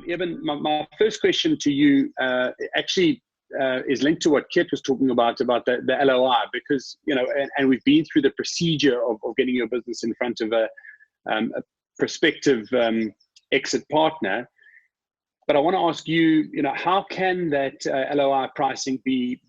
Eben, my first question to you actually is linked to what Keet was talking about the LOI, because, and we've been through the procedure of getting your business in front of a prospective exit partner. But I want to ask you, how can that LOI pricing be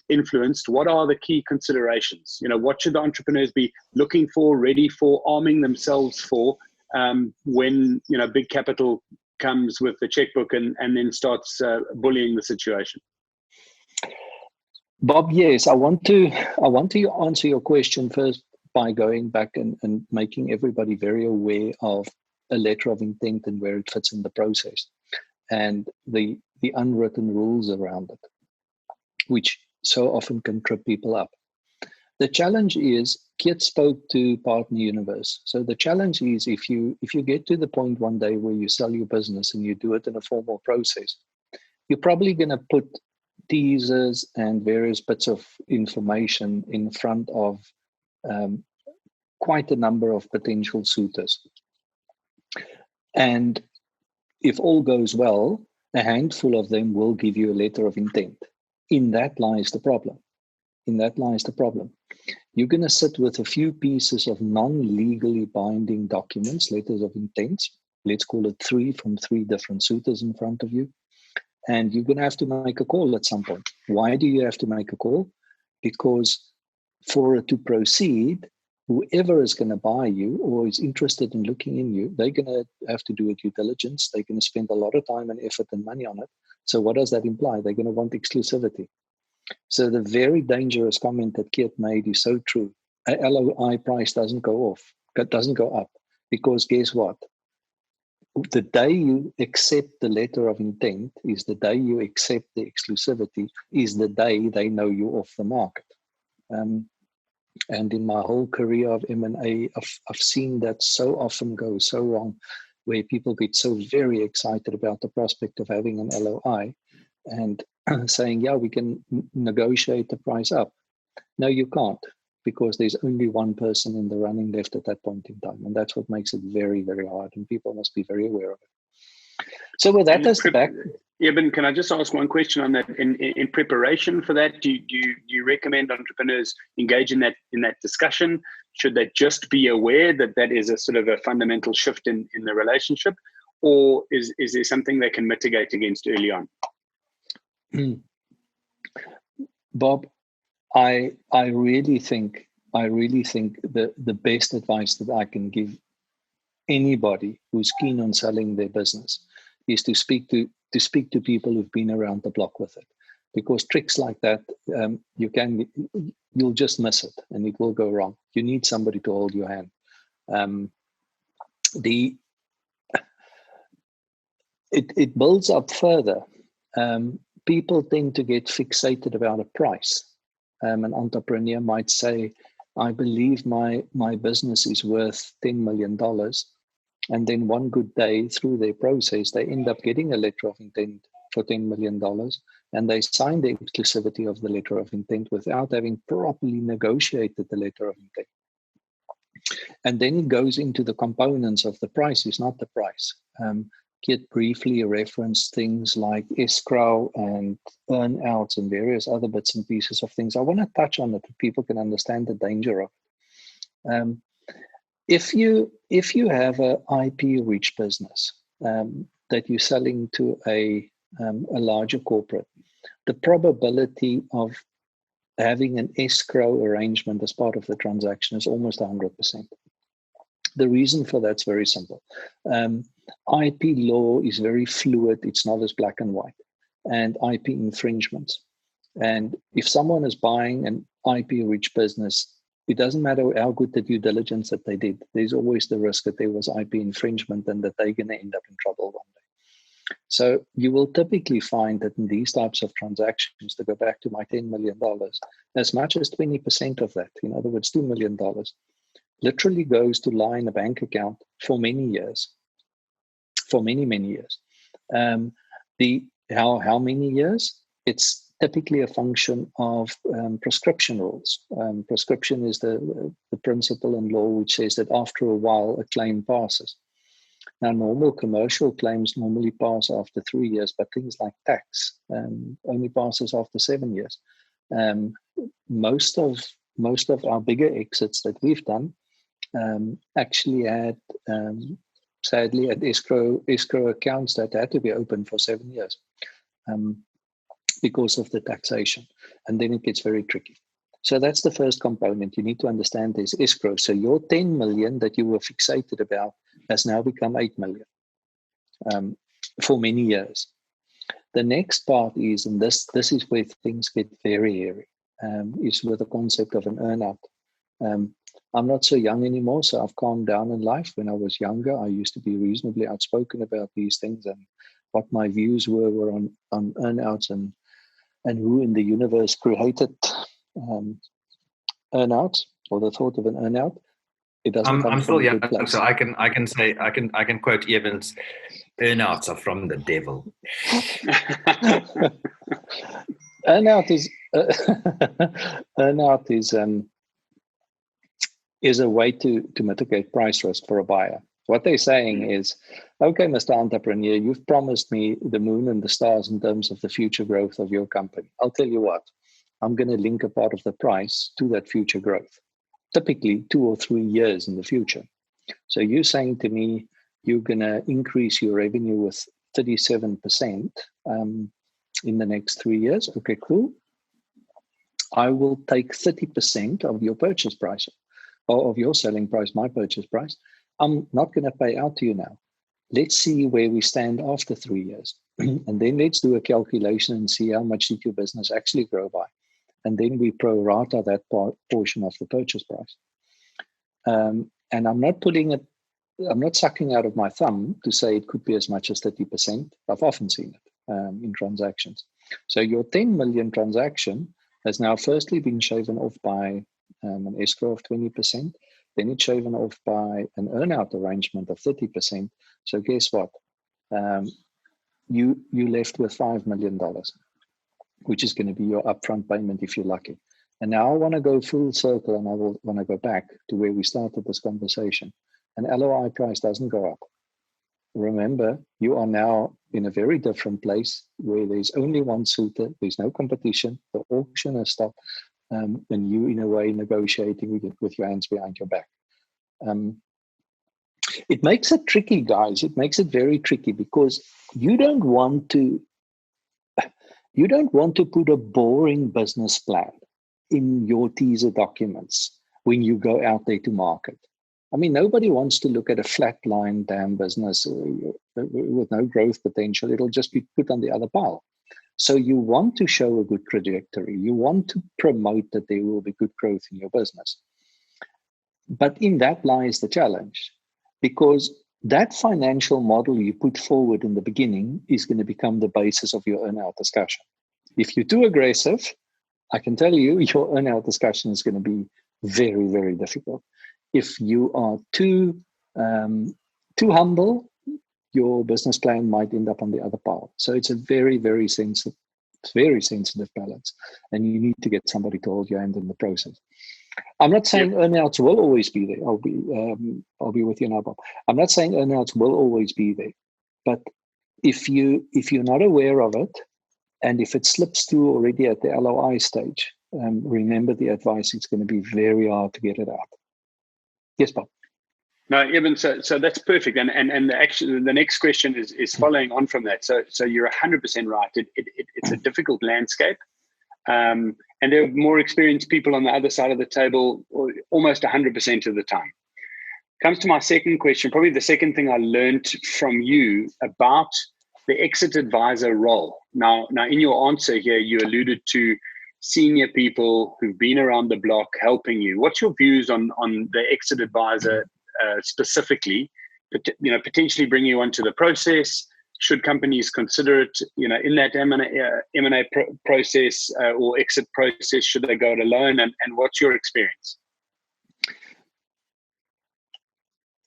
influenced? What are the key considerations? What should the entrepreneurs be looking for, ready for, arming themselves for when, big capital comes with the checkbook and then starts bullying the situation? Bob, yes, I want to answer your question first by going back and making everybody very aware of a letter of intent and where it fits in the process, and the unwritten rules around it, which so often can trip people up. The challenge is, Keet spoke to Partner Universe. So the challenge is, if you get to the point one day where you sell your business and you do it in a formal process, you're probably going to put teasers and various bits of information in front of quite a number of potential suitors. And if all goes well, a handful of them will give you a letter of intent. In that lies the problem. You're going to sit with a few pieces of non-legally binding documents, letters of intent, let's call it 3 from 3 different suitors in front of you. And you're going to have to make a call at some point. Why do you have to make a call? Because for it to proceed, whoever is going to buy you or is interested in looking in you, they're going to have to do a due diligence. They're going to spend a lot of time and effort and money on it. So what does that imply? They're going to want exclusivity. So the very dangerous comment that Keet made is so true. A LOI price doesn't go up, because guess what? The day you accept the letter of intent is the day you accept the exclusivity, is the day they know you're off the market. And in my whole career of M&A, I've seen that so often go so wrong, where people get so very excited about the prospect of having an LOI and saying, yeah, we can negotiate the price up. No, you can't, because there's only one person in the running left at that point in time. And that's what makes it very, very hard. And people must be very aware of it. So with that as the back... Yeah, but can I just ask one question on that? In preparation for that, do you recommend entrepreneurs engage in that discussion? Should they just be aware that that is a sort of a fundamental shift in the relationship? Or is there something they can mitigate against early on? Bob, I really think the best advice that I can give anybody who's keen on selling their business is to speak to people who've been around the block with it, because tricks like that, you'll just miss it and it will go wrong. You need somebody to hold your hand. It builds up further. People tend to get fixated about a price. An entrepreneur might say, I believe my business is worth $10 million. And then one good day through their process, they end up getting a letter of intent for $10 million. And they sign the exclusivity of the letter of intent without having properly negotiated the letter of intent. And then it goes into the components of the price. It's not the price. Keet briefly referenced things like escrow and earn-outs and various other bits and pieces of things. I want to touch on it so people can understand the danger of it. If you have an IP-rich business that you're selling to a larger corporate, the probability of having an escrow arrangement as part of the transaction is almost 100%. The reason for that's very simple. IP law is very fluid. It's not as black and white. And IP infringements. And if someone is buying an IP-rich business, it doesn't matter how good the due diligence that they did. There's always the risk that there was IP infringement and that they're going to end up in trouble one day. So you will typically find that in these types of transactions, to go back to my $10 million, as much as 20% of that, in other words, $2 million, literally goes to lie in a bank account for many years, for many, many years. How many years? It's typically a function of prescription rules. Prescription is the principle in law which says that after a while a claim passes. Now, normal commercial claims normally pass after 3 years, but things like tax only passes after 7 years. Most of our bigger exits that we've done actually had, sadly, at escrow accounts that had to be open for 7 years because of the taxation, and then it gets very tricky. So that's the first component. You need to understand this escrow. So your 10 million that you were fixated about has now become 8 million for many years. The next part is, and this is where things get very hairy, is with the concept of an earnout. I'm not so young anymore, so I've calmed down in life. When I was younger, I used to be reasonably outspoken about these things, and what my views were on earnouts and who in the universe created earnouts, or the thought of an earnout. It doesn't come I'm from still a young, good place. so I can quote Evans. Earnouts are from the devil. Earnout is a way to mitigate price risk for a buyer. What they're saying is, okay, Mr. Entrepreneur, you've promised me the moon and the stars in terms of the future growth of your company. I'll tell you what, I'm going to link a part of the price to that future growth, typically 2 or 3 years in the future. So you're saying to me, you're going to increase your revenue with 37% in the next 3 years. Okay, cool. I will take 30% of your purchase price, or of your selling price, my purchase price. I'm not going to pay out to you now. Let's see where we stand after 3 years. And then let's do a calculation and see how much did your business actually grow by. And then we pro rata that portion of the purchase price. And I'm not sucking out of my thumb to say it could be as much as 30%. I've often seen it in transactions. So your 10 million transaction has now firstly been shaven off by an escrow of 20%. Then it's shaven off by an earnout arrangement of 30%. So guess what? You left with $5 million, which is going to be your upfront payment if you're lucky. And now I want to go full circle, and I want to go back to where we started this conversation. An LOI price doesn't go up. Remember, you are now in a very different place where there's only one suitor, there's no competition, the auction has stopped, and you, in a way, negotiating with your hands behind your back. It makes it tricky, guys. It makes it very tricky because you don't want to put a boring business plan in your teaser documents when you go out there to market. I mean, nobody wants to look at a flatline damn business with no growth potential. It'll just be put on the other pile. So you want to show a good trajectory. You want to promote that there will be good growth in your business. But in that lies the challenge, because that financial model you put forward in the beginning is going to become the basis of your earnout discussion. If you're too aggressive, I can tell you your earnout discussion is going to be very, very difficult. If you are too humble, your business plan might end up on the other pile. So it's a very, very sensitive balance, and you need to get somebody to hold your hand in the process. I'm not saying earnouts will always be there. I'll be with you now, Bob. I'm not saying earnouts will always be there, but if you're not aware of it, and if it slips through already at the LOI stage, remember the advice. It's going to be very hard to get it out. Yes, Bob. No, Evan, so that's perfect. And the next question is following on from that. So you're 100% right. It's a difficult landscape. And there are more experienced people on the other side of the table almost 100% of the time. Comes to my second question, probably the second thing I learned from you about the exit advisor role. Now in your answer here, you alluded to senior people who've been around the block helping you. What's your views on the exit advisor specifically, potentially bring you onto the process? Should companies consider it, in that M&A process or exit process? Should they go it alone? And what's your experience?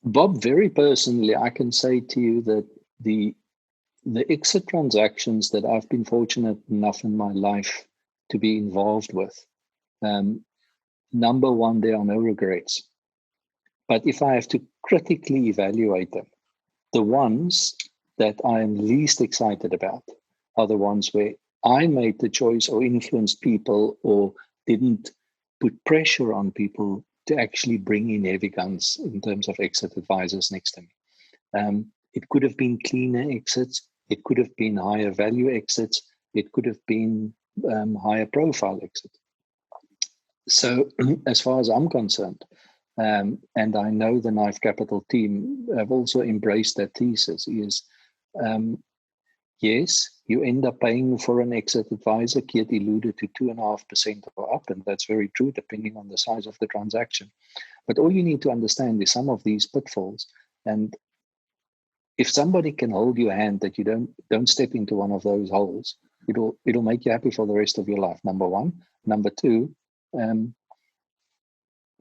Bob, very personally, I can say to you that the exit transactions that I've been fortunate enough in my life to be involved with, number one, there are no regrets. But if I have to critically evaluate them, The ones that I am least excited about are the ones where I made the choice or influenced people or didn't put pressure on people to actually bring in heavy guns in terms of exit advisors next to me. It could have been cleaner exits. It could have been higher value exits. It could have been higher profile exits. So as far as I'm concerned, and I know the Knife Capital team have also embraced that thesis, is yes, you end up paying for an exit advisor. Keet alluded to 2.5% or up, and that's very true depending on the size of the transaction. But all you need to understand is some of these pitfalls. And if somebody can hold your hand that you don't step into one of those holes, it'll make you happy for the rest of your life, number one. Number two,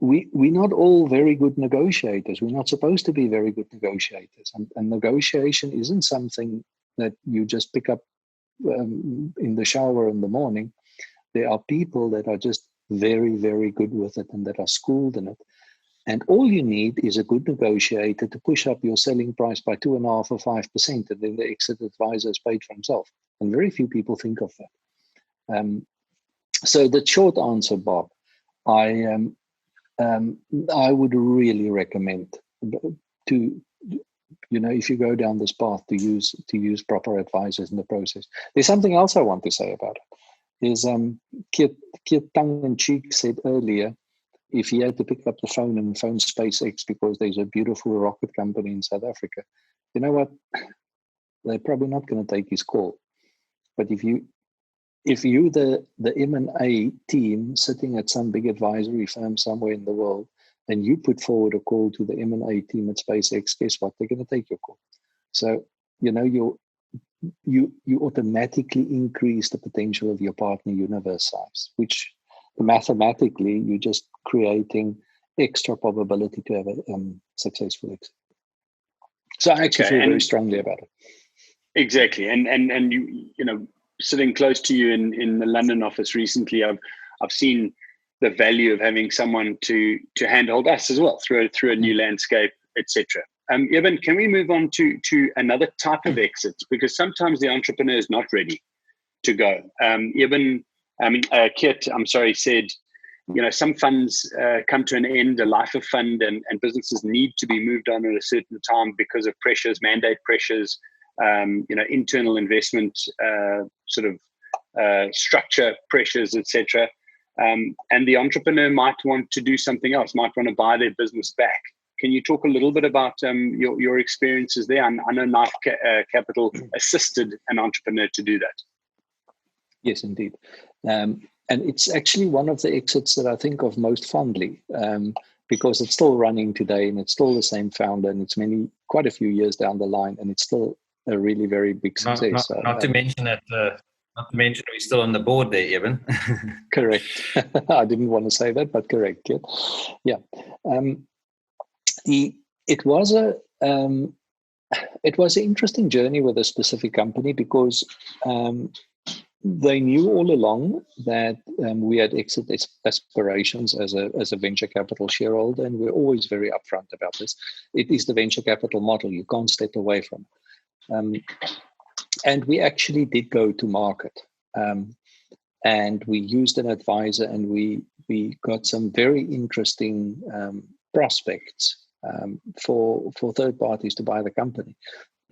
we're not all very good negotiators. We're not supposed to be very good negotiators. And negotiation isn't something that you just pick up in the shower in the morning. There are people that are just very, very good with it and that are schooled in it. And all you need is a good negotiator to push up your selling price by 2.5 or 5%, and then the exit advisor is paid for himself. And very few people think of that. So the short answer, Bob, I would really recommend to, if you go down this path, to use proper advisors in the process. There's something else I want to say about it. Is Keet tongue in cheek said earlier, if he had to pick up the phone and phone SpaceX because there's a beautiful rocket company in South Africa, you know what? They're probably not going to take his call. But if you the M&A team sitting at some big advisory firm somewhere in the world, and you put forward a call to the M&A team at SpaceX, guess what? They're going to take your call. So, you automatically increase the potential of your partner universe size, which mathematically you're just creating extra probability to have a successful exit. So I actually feel very strongly about it. Exactly, and you sitting close to you in the London office recently, I've seen the value of having someone to handhold us as well through a new landscape, etc. Eben, can we move on to another type of exit? Because sometimes the entrepreneur is not ready to go. Keet, said, some funds come to an end, a life of fund, and businesses need to be moved on at a certain time because of pressures, mandate pressures, internal investment, structure pressures, etc. And the entrepreneur might want to do something else, might want to buy their business back. Can you talk a little bit about your experiences there? I know Knife Capital assisted an entrepreneur to do that. Yes, indeed. And it's actually one of the exits that I think of most fondly, because it's still running today and it's still the same founder, and it's quite a few years down the line, and it's still a really very big success. Not to mention that we're still on the board there, Eben. Correct. I didn't want to say that, but correct. Yeah. It was an interesting journey with a specific company because they knew all along that we had exit aspirations as a venture capital shareholder, and we're always very upfront about this. It is the venture capital model; you can't step away from it. And we actually did go to market, and we used an advisor, and we got some very interesting prospects for third parties to buy the company.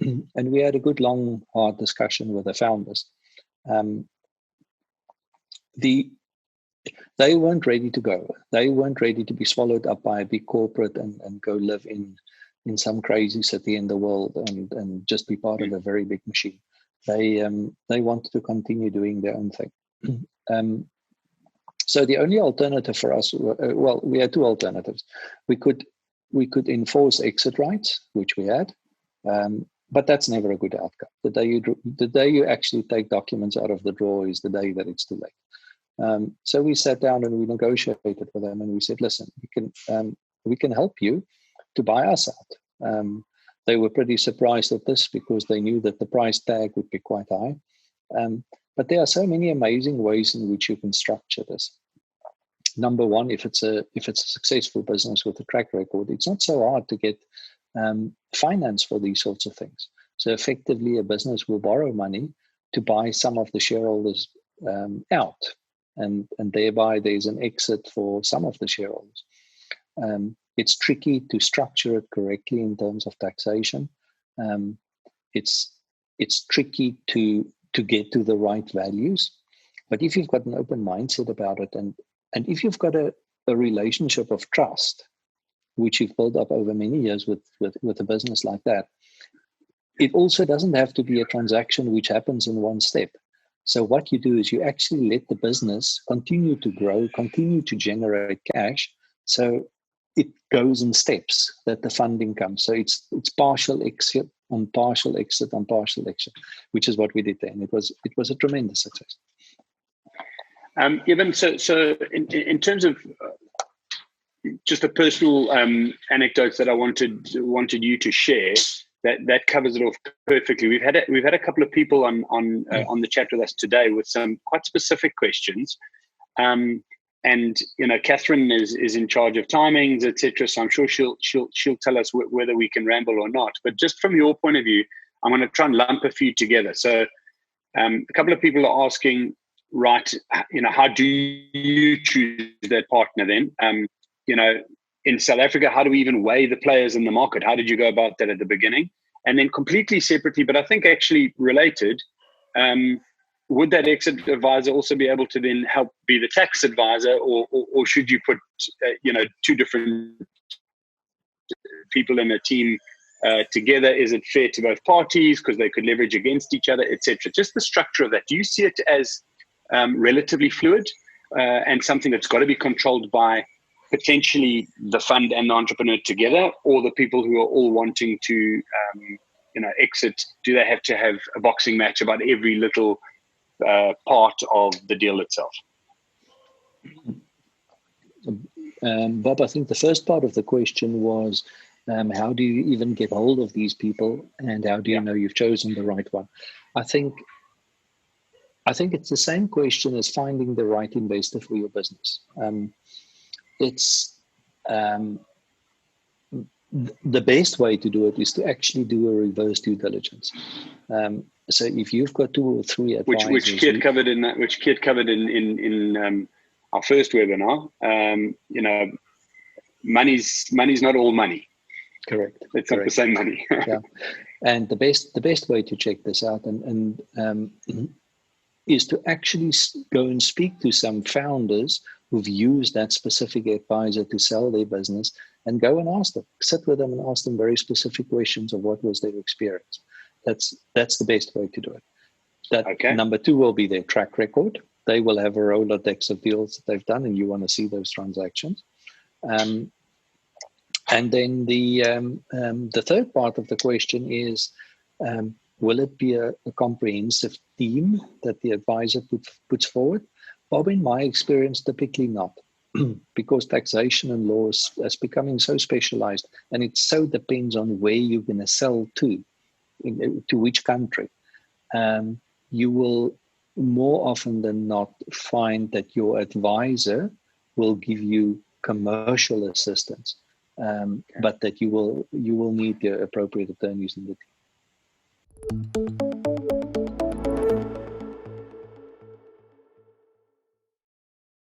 And we had a good, long, hard discussion with the founders. They weren't ready to go. They weren't ready to be swallowed up by a big corporate and go live in some crazy city in the world and just be part of a very big machine. They wanted to continue doing their own thing. So the only alternative for us, we had two alternatives. We could enforce exit rights, which we had, but that's never a good outcome. The day you actually take documents out of the drawer is the day that it's too late. So we sat down and we negotiated with them, and we said, listen, we can help you to buy us out. They were pretty surprised at this because they knew that the price tag would be quite high. But there are so many amazing ways in which you can structure this. Number one, if it's a successful business with a track record, it's not so hard to get finance for these sorts of things. So effectively, a business will borrow money to buy some of the shareholders out, and thereby there's an exit for some of the shareholders. It's tricky to structure it correctly in terms of taxation. It's tricky to get to the right values. But if you've got an open mindset about it, and if you've got a relationship of trust, which you've built up over many years with a business like that, it also doesn't have to be a transaction which happens in one step. So what you do is you actually let the business continue to grow, continue to generate cash. So it goes in steps that the funding comes. So it's partial exit on partial exit on partial exit, which is what we did there. And it was a tremendous success. Evan, so in terms of just a personal anecdote that I wanted you to share, that covers it off perfectly. We've had a couple of people on the chat with us today with some quite specific questions, and Catherine is in charge of timings, etc. So I'm sure she'll tell us whether we can ramble or not. But just from your point of view, I'm going to try and lump a few together. So a couple of people are asking, right, how do you choose that partner then? In South Africa, how do we even weigh the players in the market? How did you go about that at the beginning? And then completely separately, but I think actually related, would that exit advisor also be able to then help be the tax advisor, or should you put, two different people in a team together? Is it fair to both parties because they could leverage against each other, etc.? Just the structure of that. Do you see it as relatively fluid and something that's got to be controlled by potentially the fund and the entrepreneur together, or the people who are all wanting to, exit? Do they have to have a boxing match about every little part of the deal itself? Bob, I think the first part of the question was, how do you even get hold of these people, and how do you know you've chosen the right one? I think it's the same question as finding the right investor for your business. It's the best way to do it is to actually do a reverse due diligence. So if you've got 2 or 3 advisors, which Keet covered in our first webinar, money's not all money. Correct. It's not the same money. Yeah, and the best way to check this out and is to actually go and speak to some founders who've used that specific advisor to sell their business, and go and ask them, sit with them and ask them very specific questions of what was their experience. That's the best way to do it. Number 2 will be their track record. They will have a Rolodex of deals that they've done, and you want to see those transactions. And then the third part of the question is, will it be a comprehensive team that the advisor puts forward? Bob, in my experience, typically not, because taxation and law is becoming so specialized, and it so depends on where you're going to sell to which country. You will more often than not find that your advisor will give you commercial assistance, but that you will need the appropriate attorneys in the team.